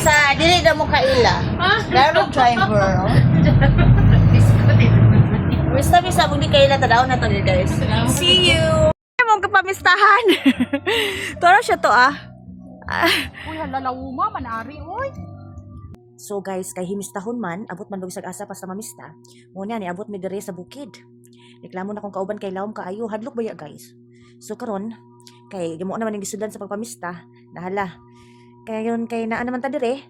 sa dili na mo kaila. Laro driver. Mista mo di kaila tadaw na to guys. See you. Mong kapamistahan. Toro siya to Uy, halalawuma, manari, uy. So guys, kay himistahon man, abot man lugsag asa pa sa mamista, muna ni abot mi diri sa bukid. Reklamo na kung kauban kay lawom kaayo, hadlok ba ya guys? So karon, kay gimo naman ning gisudan sa pagpamista, nahala. Kay yon kay naa naman ta dire.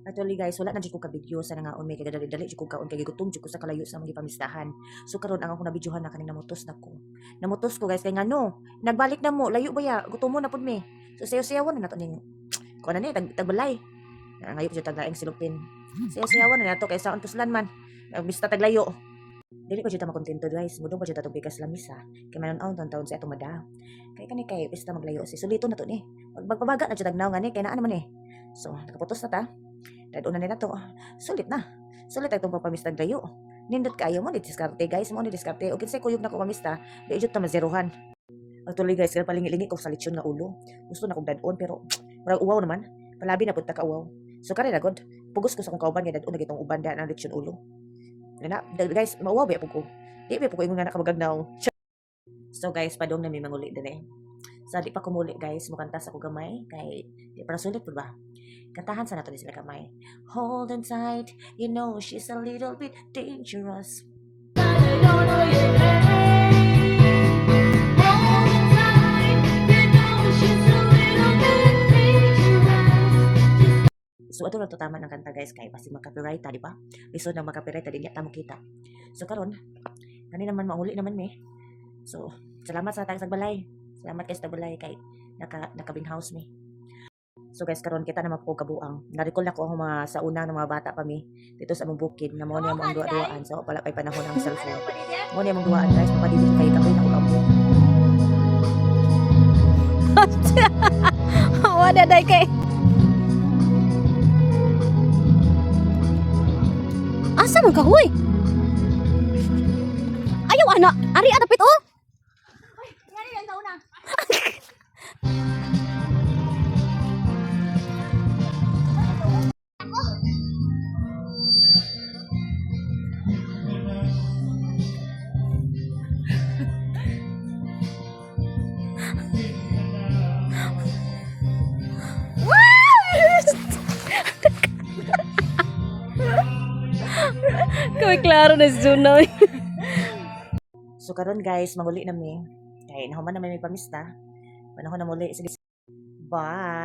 Actually guys, wala na jud ko ka video sa nga may kay dali jud ko kaon kay gutom jud ko sa kalayo sa mga pamistahan. So karon ang ako na videohan na kaning namutos na ko. Namutos ko guys kay ngano, nagbalik na mo, layo ba ya? Gutom mo na pud mi. So sayo-sayawon na nato ning ko na ni tagbalay. Ngayon ko taglaing silupin. Sayo-sayawan na nato kay saon puslan man. Nagbista taglayo. Dili ko jud ta makontento guys. Mudong pa jud ta tong bigas lamisa. Kay manon-aw taon sa atong mada. Kay bista maglayo si sulito na to ni. Magpabaga na jud tagnaw ngani kay naa naman eh. So nakaputos na ta. Dado na nila to. Sulit na. Sulit ay itong papamista layo. Nindot kayo mo, diskarte guys. Mo ni diskarte. O kinsay kuyog na ko pamista, di jud ta mazerohan. Actually guys, kaya palingi-lingi ko sa lechon nga ulo. Gusto na kong dadon pero murag uwaw naman. Palabi na pud ta ka uwaw. So kare na god, pugos ko sa kong kauban nga dadon na gitong uban da ng lechon ulo. Na guys, mauwaw ba pug ko. Di ba pug ko ingon nga nakabagagnaw. So guys, padong na may manguli dire. So di pa kumuli guys, mukanta sa ko gamay kay di para sulit pud ba. Kantahan sana to sila kamay. Hold on tight, you know she's a little bit dangerous. So ato lang to tama ng kanta guys kay basi mag-copyright di ba? Lisod na mag-copyright di niya tamo kita. So karon kani naman mauli naman mi. So salamat sa tayong sagbalay. Salamat guys sa balay kay naka-bin house mi. So guys, karon kita na po kabuang. Na-recall na ko ang mga sa una ng mga bata pa mi dito sa among bukid na mo niya mong duwa-duwaan. So pala pay panahon ng cellphone. Mo niya mong duwaan guys, mapadili kay kapoy na ko kampo. Wala day kay. Asa man ka, huy? Ayaw, anak. Ari, adapit, oh. Ay, yari lang daw na. Kami klaro na si Juno. So karon guys, manguli na mi. Kay nahuman na may pamista. Panahon na muli. Sige. Bye.